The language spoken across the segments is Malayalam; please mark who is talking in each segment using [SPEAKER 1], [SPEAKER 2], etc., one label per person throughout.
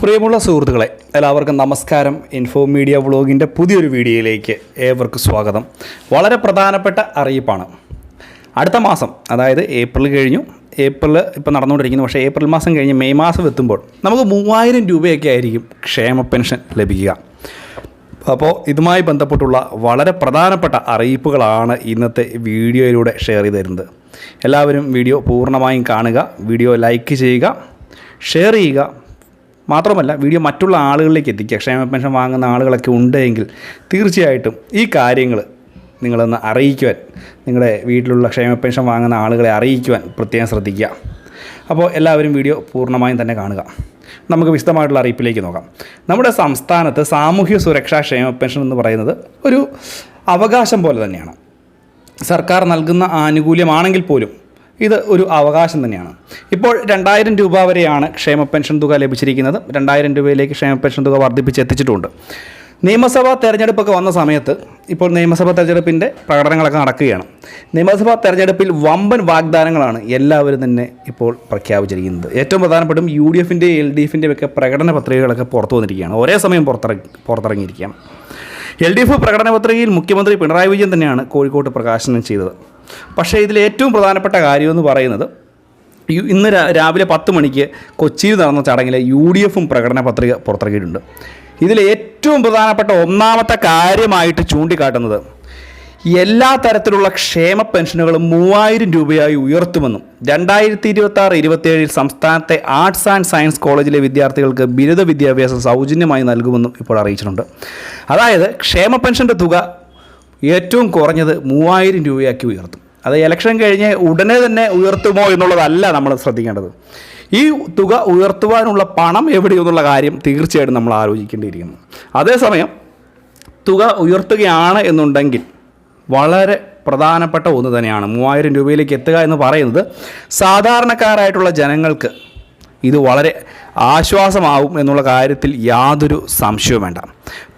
[SPEAKER 1] പ്രിയമുള്ള സുഹൃത്തുക്കളെ, എല്ലാവർക്കും നമസ്കാരം. ഇൻഫോ മീഡിയ വ്ളോഗിൻ്റെ പുതിയൊരു വീഡിയോയിലേക്ക് ഏവർക്കും സ്വാഗതം. വളരെ പ്രധാനപ്പെട്ട അറിയിപ്പാണ്. അടുത്ത മാസം, അതായത് ഏപ്രിൽ കഴിഞ്ഞു, ഏപ്രിൽ ഇപ്പോൾ നടന്നുകൊണ്ടിരിക്കുന്നു. പക്ഷേ ഏപ്രിൽ മാസം കഴിഞ്ഞ് മെയ് മാസം എത്തുമ്പോൾ നമുക്ക് 3000 രൂപയൊക്കെ ആയിരിക്കും ക്ഷേമ പെൻഷൻ ലഭിക്കുക. അപ്പോൾ ഇതുമായി ബന്ധപ്പെട്ടുള്ള വളരെ പ്രധാനപ്പെട്ട അറിയിപ്പുകളാണ് ഇന്നത്തെ വീഡിയോയിലൂടെ ഷെയർ ചെയ്ത് തരുന്നത്. എല്ലാവരും വീഡിയോ പൂർണ്ണമായും കാണുക, വീഡിയോ ലൈക്ക് ചെയ്യുക, ഷെയർ ചെയ്യുക. മാത്രമല്ല വീഡിയോ മറ്റുള്ള ആളുകളിലേക്ക് എത്തിക്കുക. ക്ഷേമ പെൻഷൻ വാങ്ങുന്ന ആളുകളൊക്കെ ഉണ്ടെങ്കിൽ തീർച്ചയായിട്ടും ഈ കാര്യങ്ങൾ നിങ്ങളൊന്ന് അറിയിക്കുവാൻ, നിങ്ങളുടെ വീട്ടിലുള്ള ക്ഷേമ പെൻഷൻ വാങ്ങുന്ന ആളുകളെ അറിയിക്കുവാൻ പ്രത്യേകം ശ്രദ്ധിക്കുക. അപ്പോൾ എല്ലാവരും വീഡിയോ പൂർണ്ണമായും തന്നെ കാണുക. നമുക്ക് വിശദമായിട്ടുള്ള അറിയിപ്പിലേക്ക് നോക്കാം. നമ്മുടെ സംസ്ഥാനത്ത് സാമൂഹ്യ സുരക്ഷാ ക്ഷേമ പെൻഷൻ എന്ന് പറയുന്നത് ഒരു അവകാശം പോലെ തന്നെയാണ്. സർക്കാർ നൽകുന്ന ആനുകൂല്യമാണെങ്കിൽ പോലും ഇത് ഒരു അവകാശം തന്നെയാണ്. ഇപ്പോൾ 2000 രൂപ വരെയാണ് ക്ഷേമ പെൻഷൻ തുക ലഭിച്ചിരിക്കുന്നത്. 2000 രൂപയിലേക്ക് ക്ഷേമ പെൻഷൻ തുക വർദ്ധിപ്പിച്ച് എത്തിച്ചിട്ടുണ്ട്. നിയമസഭാ തെരഞ്ഞെടുപ്പൊക്കെ വന്ന സമയത്ത്, ഇപ്പോൾ നിയമസഭാ തെരഞ്ഞെടുപ്പിൻ്റെ പ്രകടനങ്ങളൊക്കെ നടക്കുകയാണ്. നിയമസഭാ തെരഞ്ഞെടുപ്പിൽ വമ്പൻ വാഗ്ദാനങ്ങളാണ് എല്ലാവരും തന്നെ ഇപ്പോൾ പ്രഖ്യാപിച്ചിരിക്കുന്നത്. ഏറ്റവും പ്രധാനപ്പെട്ടും UDFൻ്റെയും LDFൻ്റെയും ഒക്കെ പ്രകടന പത്രികകളൊക്കെ പുറത്തു വന്നിരിക്കുകയാണ്. ഒരേ സമയം പുറത്തിറങ്ങിയിരിക്കുകയാണ്. LDF പ്രകടന പത്രികയിൽ മുഖ്യമന്ത്രി പിണറായി വിജയൻ തന്നെയാണ് കോഴിക്കോട്ട് പ്രകാശനം ചെയ്തത്. പക്ഷേ ഇതിൽ ഏറ്റവും പ്രധാനപ്പെട്ട കാര്യമെന്ന് പറയുന്നത്, ഇന്ന് രാവിലെ 10 മണിക്ക് കൊച്ചിയിൽ നടന്ന ചടങ്ങിൽ UDFും പ്രകടന പത്രിക പുറത്തിറക്കിയിട്ടുണ്ട്. ഇതിൽ ഏറ്റവും പ്രധാനപ്പെട്ട ഒന്നാമത്തെ കാര്യമായിട്ട് ചൂണ്ടിക്കാട്ടുന്നത്, എല്ലാ തരത്തിലുള്ള ക്ഷേമ പെൻഷനുകളും 3000 രൂപയായി ഉയർത്തുമെന്നും 2026-27 സംസ്ഥാനത്തെ ആർട്സ് ആൻഡ് സയൻസ് കോളേജിലെ വിദ്യാർത്ഥികൾക്ക് ബിരുദ വിദ്യാഭ്യാസം സൗജന്യമായി നൽകുമെന്നും ഇപ്പോൾ അറിയിച്ചിട്ടുണ്ട്. അതായത് ക്ഷേമ പെൻഷൻ്റെ തുക ഏറ്റവും കുറഞ്ഞത് 3000 രൂപയാക്കി ഉയർത്തും. അത് ഇലക്ഷൻ കഴിഞ്ഞ് ഉടനെ തന്നെ ഉയർത്തുമോ എന്നുള്ളതല്ല നമ്മൾ ശ്രദ്ധിക്കേണ്ടത്. ഈ തുക ഉയർത്തുവാനുള്ള പണം എവിടെയെന്നുള്ള കാര്യം തീർച്ചയായിട്ടും നമ്മൾ ആലോചിക്കേണ്ടിയിരിക്കുന്നു. അതേസമയം തുക ഉയർത്തുകയാണ് എന്നുണ്ടെങ്കിൽ വളരെ പ്രധാനപ്പെട്ട ഒന്ന് തന്നെയാണ് 3000 രൂപയിലേക്ക് എത്തുക എന്ന് പറയുന്നത്. സാധാരണക്കാരായിട്ടുള്ള ജനങ്ങൾക്ക് ഇത് വളരെ ആശ്വാസമാവും എന്നുള്ള കാര്യത്തിൽ യാതൊരു സംശയവും വേണ്ട.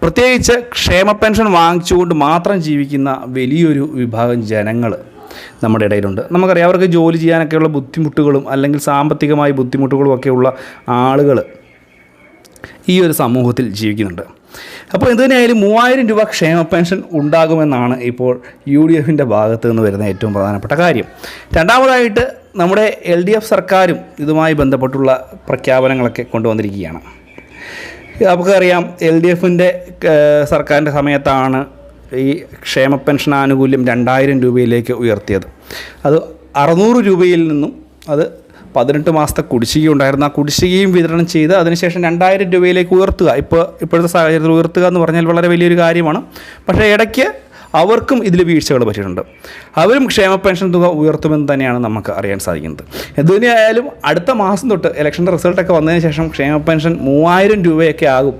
[SPEAKER 1] പ്രത്യേകിച്ച് ക്ഷേമ പെൻഷൻ വാങ്ങിച്ചുകൊണ്ട് മാത്രം ജീവിക്കുന്ന വലിയൊരു വിഭാഗം ജനങ്ങൾ നമ്മുടെ ഇടയിലുണ്ട്. നമുക്കറിയാം, അവർക്ക് ജോലി ചെയ്യാനൊക്കെയുള്ള ബുദ്ധിമുട്ടുകളും അല്ലെങ്കിൽ സാമ്പത്തികമായ ബുദ്ധിമുട്ടുകളും ഒക്കെയുള്ള ആളുകൾ ഈ ഒരു സമൂഹത്തിൽ ജീവിക്കുന്നുണ്ട്. അപ്പോൾ എന്തുതന്നെയായാലും 3000 രൂപ ക്ഷേമ പെൻഷൻ ഉണ്ടാകുമെന്നാണ് ഇപ്പോൾ UDFൻ്റെ ഭാഗത്ത് നിന്ന് വരുന്ന ഏറ്റവും പ്രധാനപ്പെട്ട കാര്യം. രണ്ടാമതായിട്ട് നമ്മുടെ LDF സർക്കാരും ഇതുമായി ബന്ധപ്പെട്ടുള്ള പ്രഖ്യാപനങ്ങളൊക്കെ കൊണ്ടുവന്നിരിക്കുകയാണ്. നമുക്കറിയാം, LDFൻ്റെ സർക്കാരിൻ്റെ സമയത്താണ് ഈ ക്ഷേമ പെൻഷൻ ആനുകൂല്യം 2000 രൂപയിലേക്ക് ഉയർത്തിയത്. അത് 600 രൂപയിൽ നിന്നും അത് 18 മാസത്തെ കുടിശ്ശിക ഉണ്ടായിരുന്നു. ആ കുടിശ്ശികയും വിതരണം ചെയ്ത് അതിനുശേഷം 2000 രൂപയിലേക്ക് ഉയർത്തുക, ഇപ്പോഴത്തെ സാഹചര്യത്തിൽ ഉയർത്തുക എന്ന് പറഞ്ഞാൽ വളരെ വലിയൊരു കാര്യമാണ്. പക്ഷേ ഇടയ്ക്ക് അവർക്കും ഇതിൽ വീഴ്ചകൾ പറ്റിയിട്ടുണ്ട്. അവരും ക്ഷേമ പെൻഷൻ തുക ഉയർത്തുമെന്ന് തന്നെയാണ് നമുക്ക് അറിയാൻ സാധിക്കുന്നത്. എന്തുതന്നെയായാലും അടുത്ത മാസം തൊട്ട് ഇലക്ഷൻ്റെ റിസൾട്ടൊക്കെ വന്നതിന് ശേഷം ക്ഷേമ പെൻഷൻ 3000 രൂപയൊക്കെ ആകും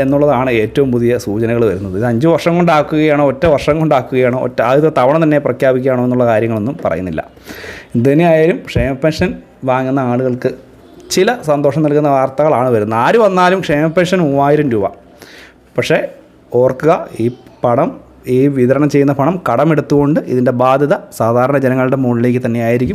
[SPEAKER 1] എന്നുള്ളതാണ് ഏറ്റവും പുതിയ സൂചനകൾ വരുന്നത്. ഇത് 5 വർഷം കൊണ്ടാക്കുകയാണോ, ഒറ്റ വർഷം കൊണ്ടാക്കുകയാണോ, ആദ്യത്തെ തവണ തന്നെ പ്രഖ്യാപിക്കുകയാണോ എന്നുള്ള കാര്യങ്ങളൊന്നും പറയുന്നില്ല. എന്തുതന്നെയായാലും ക്ഷേമ പെൻഷൻ വാങ്ങുന്ന ആളുകൾക്ക് ചില സന്തോഷം നൽകുന്ന വാർത്തകളാണ് വരുന്നത്. ആര് വന്നാലും ക്ഷേമ പെൻഷൻ 3000 രൂപ. പക്ഷേ ഓർക്കുക, ഈ വിതരണം ചെയ്യുന്ന പണം കടമെടുത്തുകൊണ്ട് ഇതിൻ്റെ ബാധ്യത സാധാരണ ജനങ്ങളുടെ മുകളിലേക്ക് തന്നെയായിരിക്കും.